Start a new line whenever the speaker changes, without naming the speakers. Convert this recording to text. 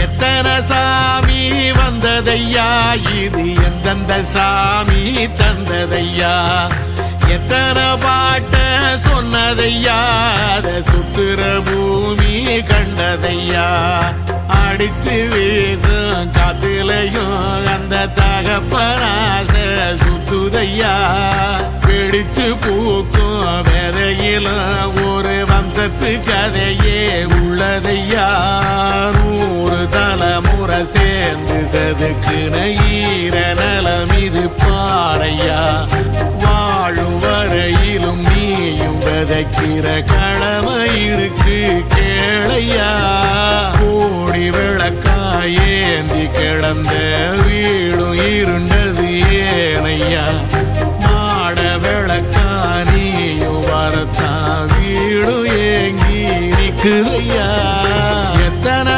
எத்தனை சாமி வந்ததையா, இது எந்தெந்த சாமி தந்ததையா, எத்தனை பாட்ட சொன்னதையா, அத சுத்துற பூமி கண்டதையா, அடிச்சு வீசும் காத்துலையும் அந்த தகப்பனாச சுத்துதையா, பிடிச்சு பூக்கும் விதையிலும் ஒரு வம்சத்து கதையே உள்ளதையா, 100 தலைமுறை சேர்ந்து செதுக்குன ஈர நலம் இது பாறையா, வாழும் வரையிலும் நீயும் விதைக்கிற கடமை இருக்கு கேளையா, கோடி விளக்காயேந்தி கிடந்த வீடும் இருண்டது ஏனையா, மாட விளக்கா நீயும் வரத்தான் வீடும் ஏங்கி நிக்குதையா, எத்தனை